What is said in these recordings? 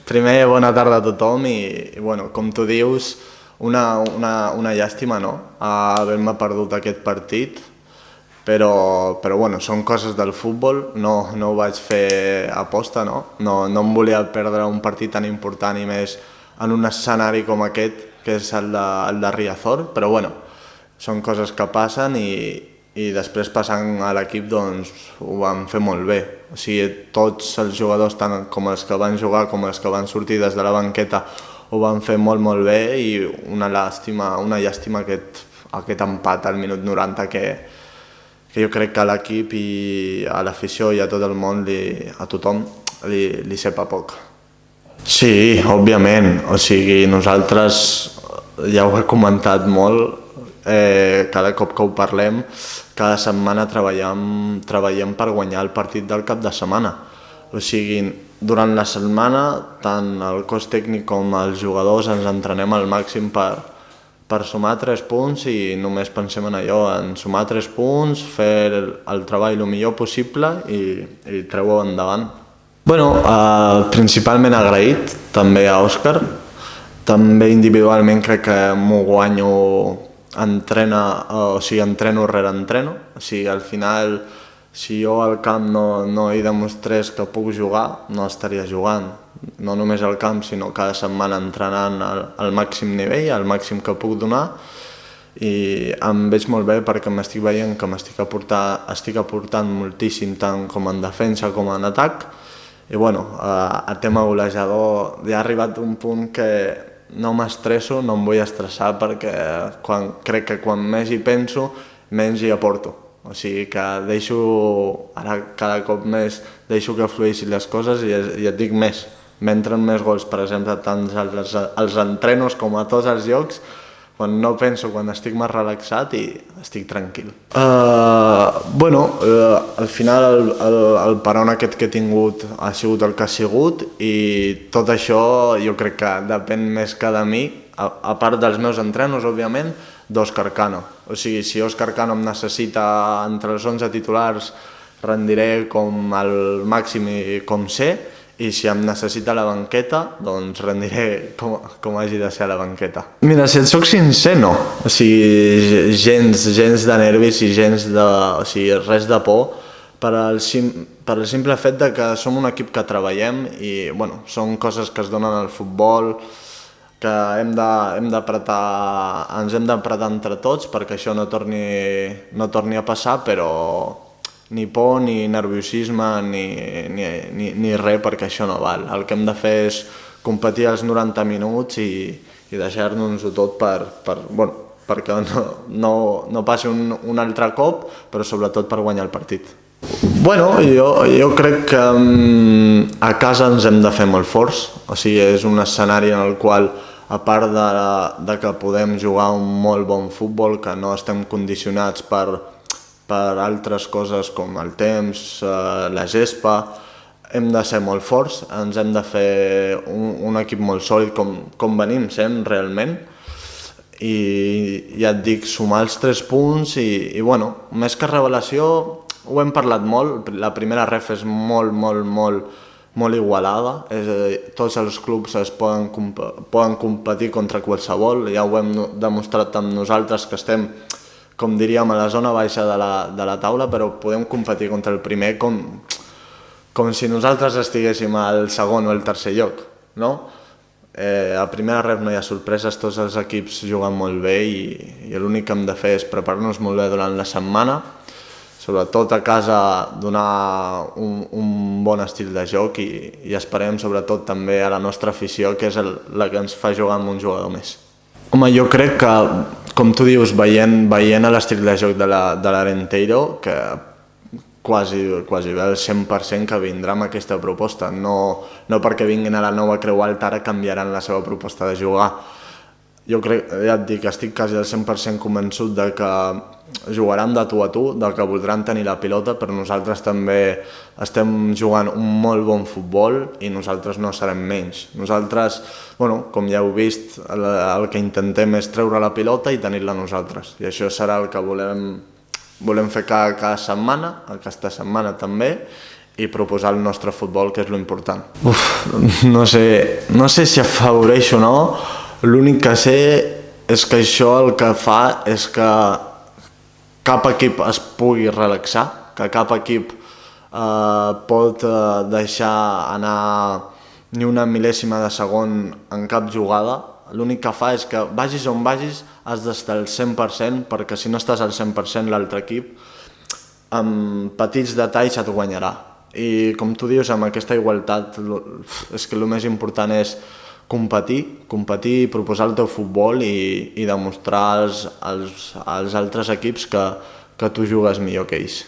Primer, bona tarda a tothom i bueno, com tu dius, una llàstima, no?, haver-me perdut aquest partit, però bueno, són coses del futbol, no ho vaig fer aposta, no? No em volia perdre un partit tan important i més en un escenari com aquest, que és el de Riazor, però bueno, són coses que passen i després passant a l'equip doncs ho vam fer molt bé. O sigui, tots els jugadors, tant com els que van jugar com els que van sortir des de la banqueta, ho van fer molt bé i una llàstima aquest empat al minut 90 que jo crec que a l'equip i a l'afició i a tot el món, a tothom, li sepa poc. Sí, òbviament, o sigui, nosaltres ja ho he comentat molt, cada cop que ho parlem, cada setmana treballem per guanyar el partit del cap de setmana. O sigui, durant la setmana, tant el cos tècnic com els jugadors ens entrenem al màxim per sumar 3 punts i només pensem en allò, en sumar 3 punts, fer el treball el millor possible i treu-ho endavant. Bueno, principalment agraït també a Òscar, també individualment crec que m'ho guanyo entreno rere entreno, o sigui, al final si jo al camp no hi demostrés que puc jugar, no estaria jugant, no només al camp sinó cada setmana entrenant al màxim nivell, al màxim que puc donar, i em veig molt bé perquè m'estic veient que estic aportant moltíssim tant com en defensa com en atac, i bueno, a tema golejador ja ha arribat un punt que no m'estresso, no em vull estressar perquè crec que quan més hi penso, menys hi aporto. O sigui que ara cada cop més deixo que flueixin les coses i et dic més. M'entren més gols, per exemple, tant als entrenos com a tots els llocs, quan no penso, quan estic més relaxat i estic tranquil. Bueno, al final el peron aquest que he tingut ha sigut el que ha sigut i tot això jo crec que depèn més que de mi, a part dels meus entrenos, òbviament, d'Òscar Cano. O sigui, si Òscar Cano em necessita entre els 11 titulars, rendiré com el màxim i com sé, i si em necessita a la banqueta, doncs rendiré com hagi de ser a la banqueta. Mira, si et soc sincer, no. O sigui, gens de nervis i res de por, per al simple fet que som un equip que treballem i bueno, són coses que es donen al futbol, que ens hem d'apretar entre tots perquè això no torni a passar, però ni por, ni nerviosisme, ni res, perquè això no val. El que hem de fer és competir els 90 minuts i deixar-nos-ho tot perquè no passi un altre cop, però sobretot per guanyar el partit. Bueno, jo crec que a casa ens hem de fer molt forts, o sigui, és un escenari en el qual, a part de que podem jugar un molt bon futbol, que no estem condicionats per altres coses com el temps, la gespa, hem de ser molt forts, ens hem de fer un equip molt sòlid com venim sent realment, i ja et dic, sumar els 3 punts i bueno, més que revelació, ho hem parlat molt, la primera ref és molt igualada, és a dir, tots els clubs poden competir contra qualsevol, ja ho hem demostrat amb nosaltres que estem, com diríem, a la zona baixa de la taula, però podem competir contra el primer com si nosaltres estiguéssim al segon o al tercer lloc, no? A primera ref no hi ha sorpreses, tots els equips juguen molt bé i l'únic que hem de fer és preparar-nos molt bé durant la setmana, sobretot a casa donar un bon estil de joc i esperem sobretot també a la nostra afició, que és la que ens fa jugar amb un jugador més. Home, jo crec que, com tu dius, veient l'estil de joc de l'Arenteiro, que quasi bé el 100% que vindrà amb aquesta proposta. No perquè vinguin a la nova Creu Alta ara canviaran la seva proposta de jugar. Jo crec, ja et dic, estic quasi al 100% convençut de que jugaran de tu a tu, de que voldran tenir la pilota, però nosaltres també estem jugant un molt bon futbol i nosaltres no serem menys. Nosaltres, com ja heu vist, el que intentem és treure la pilota i tenir-la nosaltres. I això serà el que volem fer cada setmana, aquesta setmana també, i proposar el nostre futbol, que és l'important. No sé si afavoreix o no, l'únic que sé és que això el que fa és que cap equip es pugui relaxar, que cap equip pot deixar anar ni una mil·lèsima de segon en cap jugada. L'únic que fa és que vagis on vagis has d'estar al 100%, perquè si no estàs al 100% l'altre equip amb petits detalls et guanyarà. I com tu dius, amb aquesta igualtat és que el més important és competir, proposar el teu futbol i demostrar als altres equips que tu jugues millor que ells.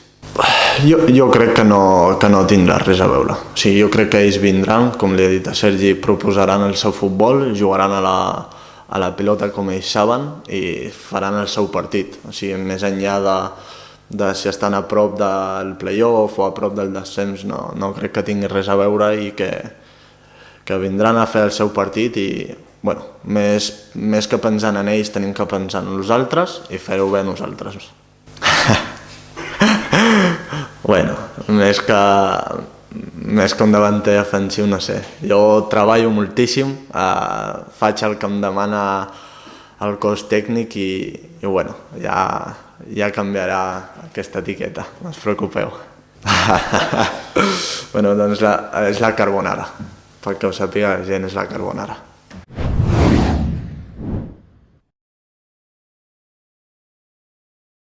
Jo crec que no tindrà res a veure. O sigui, jo crec que ells vindran, com li he dit a Sergi, proposaran el seu futbol, jugaran a la pilota com ells saben i faran el seu partit. O sigui, més enllà de si estan a prop del play-off o a prop del descens, no crec que tingui res a veure i que vindran a fer el seu partit i, bueno, més que pensant en ells tenim que pensar en nosaltres i fer-ho bé nosaltres. Bueno, més que un davanter ofensiu, no sé. Jo treballo moltíssim, faig el que em demana el cos tècnic i bueno, ja canviarà aquesta etiqueta, no us preocupeu. Bueno, doncs és la carbonara, perquè ho sàpiga la gent, és la carbonara.